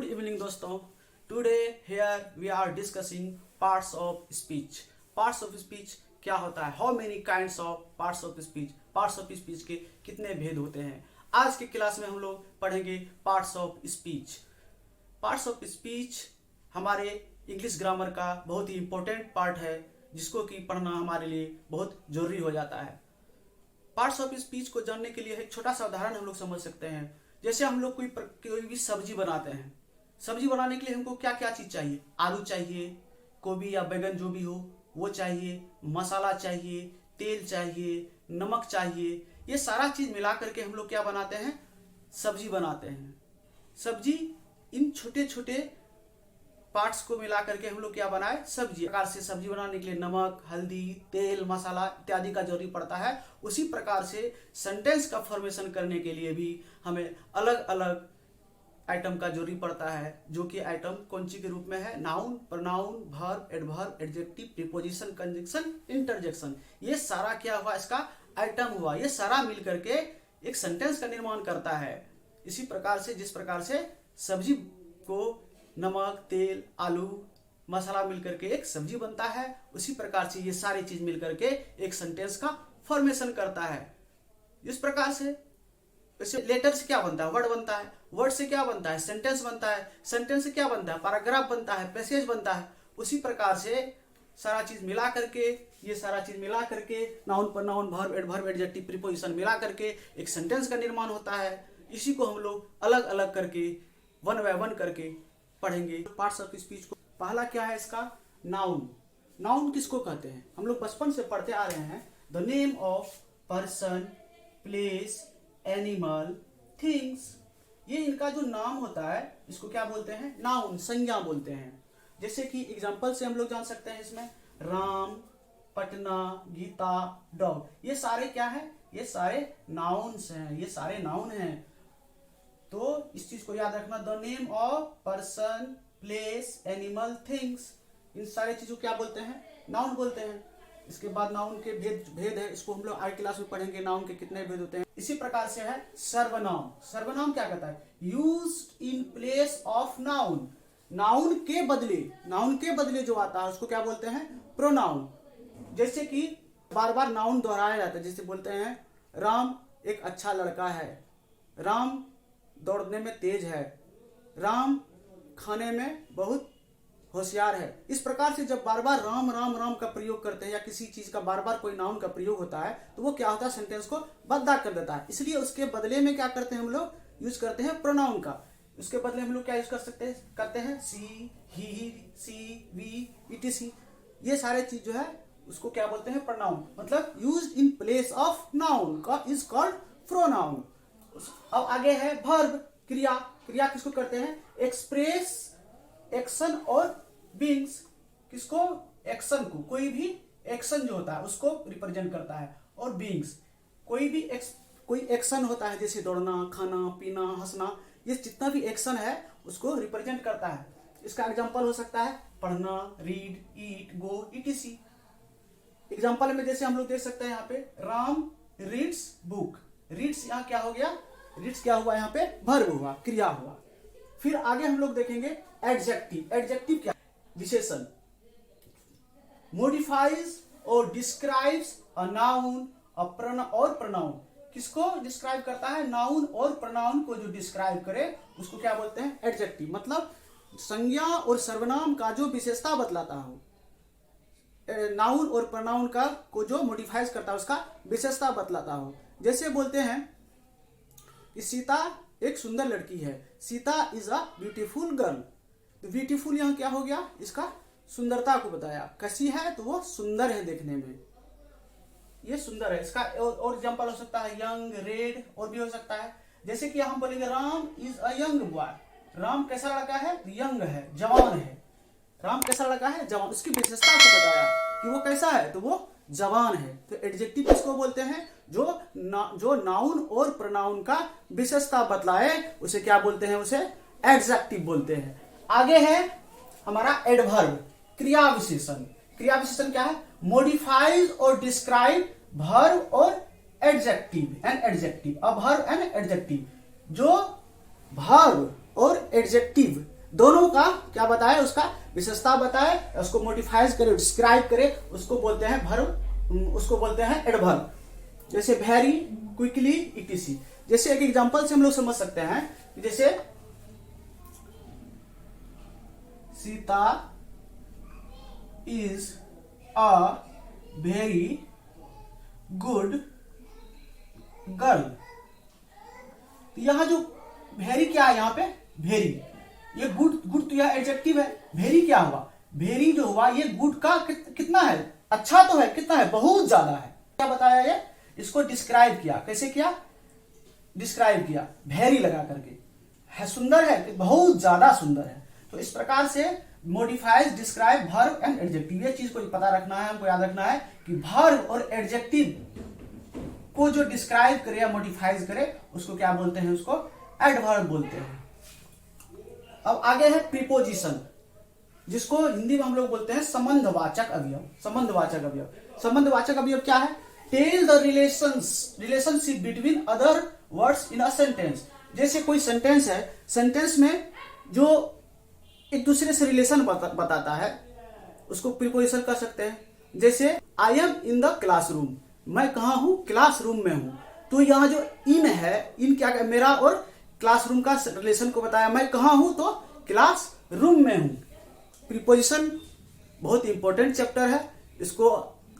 Evening दोस्तों, today here we are discussing parts of speech. Parts of speech क्या होता है? How many kinds of parts of speech? Parts of speech के कितने भेद होते हैं? आज के क्लास में हम लोग पढ़ेंगे parts of speech. Parts of speech हमारे इंग्लिश ग्रामर का बहुत ही इंपॉर्टेंट पार्ट है, जिसको कि पढ़ना हमारे लिए बहुत जरूरी हो जाता है। पार्ट्स ऑफ स्पीच को जानने के लिए एक छोटा सा उदाहरण हम लोग समझ सकते हैं। जैसे हम लोग कोई भी सब्जी बनाते हैं। सब्जी बनाने के लिए हमको क्या क्या चीज चाहिए? आलू चाहिए, गोभी या बैगन जो भी हो वो चाहिए, मसाला चाहिए, तेल चाहिए, नमक चाहिए। ये सारा चीज मिला करके हम लोग क्या बनाते हैं? सब्जी बनाते हैं। सब्जी, इन छोटे छोटे पार्ट्स को मिला करके हम लोग क्या बनाए? सब्जी। प्रकार से सब्जी बनाने के लिए नमक, हल्दी, तेल, मसाला इत्यादि का जरूरी पड़ता है। उसी प्रकार से सेंटेंस का फॉर्मेशन करने के लिए भी हमें अलग अलग आइटम का जरूरी पड़ता है, जो कि आइटम कौन सी के रूप में है? Noun, pronoun, verb, adverb, adjective, preposition, conjunction, interjection. ये सारा क्या हुआ? इसका आइटम हुआ। ये सारा मिल करके एक सेंटेंस का निर्माण करता है। इसी प्रकार से जिस प्रकार से सब्जी को नमक, तेल, आलू, मसाला मिलकर के एक सब्जी बनता है, उसी प्रकार से ये सारी चीज मिलकर के एक सेंटेंस का फॉर्मेशन करता है। इस प्रकार से वैसे लेटर से क्या बनता है? वर्ड बनता है। वर्ड से क्या बनता है? सेंटेंस बनता है। सेंटेंस से क्या बनता है? पैराग्राफ बनता है, पैसेज बनता है। उसी प्रकार से सारा चीज मिला करके, ये सारा चीज मिला करके noun, pronoun, verb, adverb, adjective, preposition मिला करके एक सेंटेंस का निर्माण होता है। इसी को हम लोग अलग अलग करके वन बाय वन करके पढ़ेंगे। पार्ट्स ऑफ स्पीच को पहला क्या है इसका? नाउन। नाउन किसको कहते हैं? हम लोग बचपन से पढ़ते आ रहे हैं। The name of person, place, animal, things. ये इनका जो नाम होता है इसको क्या बोलते हैं? नाउन, संज्ञा बोलते हैं। जैसे कि एग्जांपल से हम लोग जान सकते हैं इसमें राम, पटना, गीता, डॉग। ये सारे क्या है? ये सारे नाउन्स हैं। ये सारे नाउन हैं। तो इस चीज को याद रखना। The name of person, place, animal, things. इन सारे चीजों को क्या बोलते हैं? नाउन बोलते हैं। इसके बाद नाउन के भेद है, इसको हम लोग आगे क्लास में पढ़ेंगे। नाउन के कितने भेद होते हैं। इसी प्रकार से है सर्वनाम। सर्वनाम क्या कहता है? Used in place of noun. Noun के बदले जो आता है उसको क्या बोलते हैं? प्रोनाउन। जैसे कि बार बार नाउन दोहराया जाता है। जैसे बोलते हैं राम एक अच्छा लड़का है, राम दौड़ने में तेज है, राम खाने में बहुत होशियार है। इस प्रकार से जब बार बार राम राम राम का प्रयोग करते हैं या किसी चीज का बार बार कोई नाउन का प्रयोग होता है तो वो क्या होता है? सेंटेंस को बदला कर देता है। इसलिए उसके बदले में क्या करते हैं? हम लोग यूज करते हैं प्रोनाउन का। उसके बदले हम लोग क्या यूज करते हैं? सी, ही, सी, वी, इटीसी। ये सारे चीज जो है उसको क्या बोलते हैं? प्रोनाउन। मतलब use in place of noun का इज कॉल्ड प्रोनाउन। अब आगे है वर्ब, क्रिया। क्रिया किसको करते हैं? एक्सप्रेस एक्शन और बीइंग्स। किसको? एक्शन को। कोई भी एक्शन जो होता है उसको रिप्रेजेंट करता है। और बीइंग्स, कोई एक्शन होता है, जैसे दौड़ना, खाना, पीना, हंसना। ये जितना भी एक्शन है उसको रिप्रेजेंट करता है। इसका एग्जांपल हो सकता है पढ़ना, रीड, ईट, गो, ईटीसी। एग्जांपल में जैसे हम लोग देख सकते हैं यहाँ पे राम रीड्स बुक। रीड्स यहाँ क्या हो गया? रीड्स क्या हुआ? यहाँ पे वर्ब हुआ, क्रिया हुआ। फिर आगे हम लोग देखेंगे एडजेक्टिव। एडजेक्टिव क्या? विशेषण। मॉडिफाइज और डिस्क्राइब्स अ नाउन और प्रोनाउन। किसको डिस्क्राइब करता है? नाउन और प्रोनाउन को जो डिस्क्राइब करे उसको क्या बोलते हैं? एडजेक्टिव। मतलब संज्ञा और सर्वनाम का जो विशेषता बतलाता हो, नाउन और प्रोनाउन का को जो मॉडिफाइज करता है उसका विशेषता बतलाता हो। जैसे बोलते हैं कि सीता एक सुंदर लड़की है। Sita is a beautiful girl. तो ब्यूटीफुल यहाँ क्या हो गया? इसका सुंदरता को बताया। कैसी है? तो वो सुंदर है देखने में, ये सुंदर है। इसका और एग्जांपल हो सकता है यंग, रेड, और भी हो सकता है। जैसे कि हम बोलेंगे Ram is a young boy. Ram कैसा लड़का है? जंग है, जवान है। राम कैसा लड़का है? जवान। उसकी विशेषता को बताया कि वो कैसा है, तो वो जवान है। तो एडजेक्टिव किसको बोलते हैं? जो नाउन और प्रोनाउन का विशेषता बतलाए उसे क्या बोलते हैं? उसे एडजेक्टिव बोलते हैं। आगे है हमारा एडवर्ब, क्रिया विशेषण। क्रिया विशेषण क्या है? मॉडिफाइज और डिस्क्राइब वर्ब और एडजेक्टिव एंड एडजेक्टिव। अब वर्ब एंड एडजेक्टिव, जो वर्ब और एडजेक्टिव दोनों का क्या बताए, उसका विशेषता बताए, उसको मोडिफाइज करे, डिस्क्राइब करे, उसको बोलते हैं वर्ब, उसको बोलते हैं एडवर्ब। जैसे वेरी, क्विकली, इटीसी। जैसे एक एग्जांपल से हम लोग समझ सकते हैं, जैसे Sita is a very good girl. यहां जो वेरी क्या है, यहां पे वेरी, ये गुड, गुड तो यह एडजेक्टिव है, वेरी क्या हुआ, वेरी जो हुआ ये गुड का कितना है, अच्छा तो है, कितना है, बहुत ज्यादा है। क्या बताया ये, इसको डिस्क्राइब किया, कैसे किया, डिस्क्राइब किया वेरी लगा करके, है सुंदर है, बहुत ज्यादा सुंदर है। तो इस प्रकार से modifies, describe, verb and adjective, ये चीज को पता रखना है, हमको याद रखना है कि वर्ब और एडजेक्टिव को जो डिस्क्राइब करे या मॉडिफाइज करे उसको क्या बोलते हैं, उसको एडवर्ब बोलते हैं। अब आगे है प्रीपोजिशन, जिसको हिंदी में हम लोग बोलते हैं संबंधवाचक अवयव। संबंधवाचक अवयव, संबंधवाचक अवयव क्या है, tell the relationship between other words in a sentence. जैसे कोई सेंटेंस है, सेंटेंस में जो एक दूसरे से रिलेशन बताता है उसको प्रीपोजिशन कर सकते हैं। जैसे I am in the classroom, मैं कहा हूं, क्लासरूम में हूं। तो यहां जो इन है, इन क्या है, मेरा और क्लासरूम का रिलेशन को बताया, मैं कहा हूं तो क्लास रूम में हूं। प्रीपोजिशन बहुत इंपॉर्टेंट चैप्टर है, इसको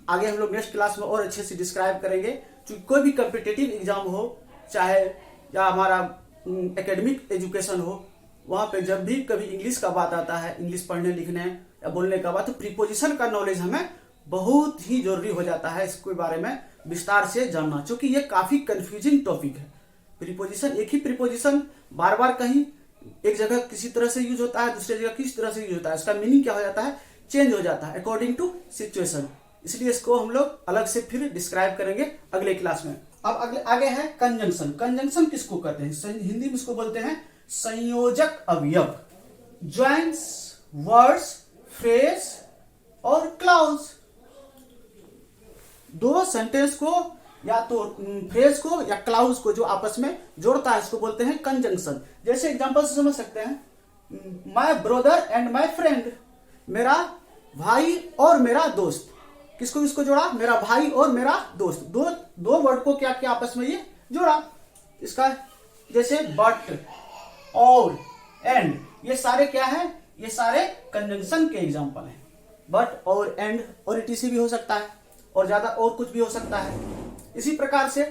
आगे हम लोग नेक्स्ट क्लास में और अच्छे से डिस्क्राइब करेंगे। क्योंकि कोई भी कॉम्पिटिटिव एग्जाम हो, चाहे या हमारा एकेडमिक एजुकेशन हो, वहां पे जब भी कभी इंग्लिश का बात आता है, इंग्लिश पढ़ने लिखने या बोलने का बात, तो प्रीपोजिशन का नॉलेज हमें बहुत ही जरूरी हो जाता है इसके बारे में विस्तार से जानना, क्योंकि ये काफी कंफ्यूजिंग टॉपिक है। प्रीपोजिशन, एक ही प्रीपोजिशन बार बार कहीं एक जगह किसी तरह से यूज होता है, दूसरी जगह किस तरह से यूज होता है, इसका मीनिंग क्या हो जाता है, चेंज हो जाता है अकॉर्डिंग टू सिचुएशन। इसलिए इसको हम लोग अलग से फिर डिस्क्राइब करेंगे अगले क्लास में। अब आगे है कंजंक्शन। कंजंक्शन किसको कहते हैं, हिंदी में इसको बोलते हैं संयोजक अवयव। ज्वाइंस वर्ड्स, फ्रेज और क्लाउज, दो सेंटेंस को या तो फ्रेज को या क्लाउज को जो आपस में जोड़ता है, इसको बोलते हैं कंजंक्शन। जैसे एग्जांपल से समझ सकते हैं, my brother and my friend, मेरा भाई और मेरा दोस्त। किसको किसको जोड़ा, मेरा भाई और मेरा दोस्त। दो वर्ड को क्या किया आपस में, ये जोड़ा। इसका जैसे बट, और, एंड, ये सारे क्या है, ये सारे कंजंक्शन के एग्जांपल हैं। बट, और, एंड और इटीसी भी हो सकता है, और ज्यादा और कुछ भी हो सकता है। इसी प्रकार से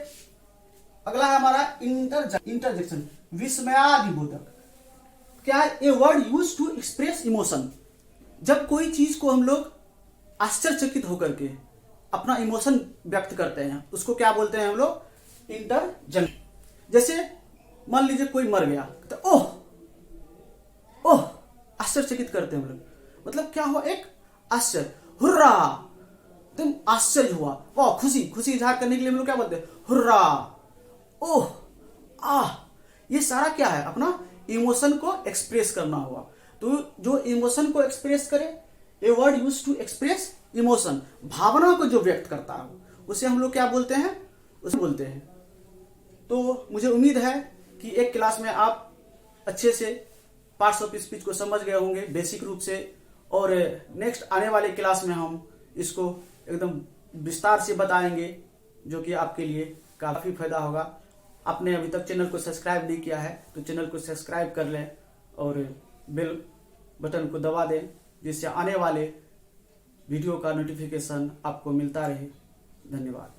अगला है हमारा इंटरजेक्शन, विस्मयादिबोधक। क्या है, a word use to express emotion. जब कोई चीज को हम लोग आश्चर्यचकित होकर के अपना इमोशन व्यक्त करते हैं, उसको क्या बोलते हैं हम लोग, इंटरजेक्शन। जैसे मान लीजिए कोई मर गया, तो ओह ओह आश्चर्यचकित करते हैं हम लोग, मतलब क्या हुआ, एक आश्चर्य, हुर्रा, तुम आश्चर्य हुआ, वाह, खुशी, खुशी इजहार करने के लिए हम लोग क्या बोलते हैं, हुर्रा, ओह, आह। ये सारा क्या है, अपना इमोशन को एक्सप्रेस करना हुआ। तो जो इमोशन को एक्सप्रेस करे, a word use to express emotion, भावना को जो व्यक्त करता है, उसे हम लोग क्या बोलते हैं, उसे बोलते हैं। तो मुझे उम्मीद है कि एक क्लास में आप अच्छे से पार्ट्स ऑफ स्पीच को समझ गए होंगे बेसिक रूप से, और नेक्स्ट आने वाले क्लास में हम इसको एकदम विस्तार से बताएंगे, जो कि आपके लिए काफी फायदा होगा। आपने अभी तक चैनल को सब्सक्राइब नहीं किया है तो चैनल को सब्सक्राइब कर लें और बेल बटन को दबा दें, जिससे आने वाले वीडियो का नोटिफिकेशन आपको मिलता रहे। धन्यवाद।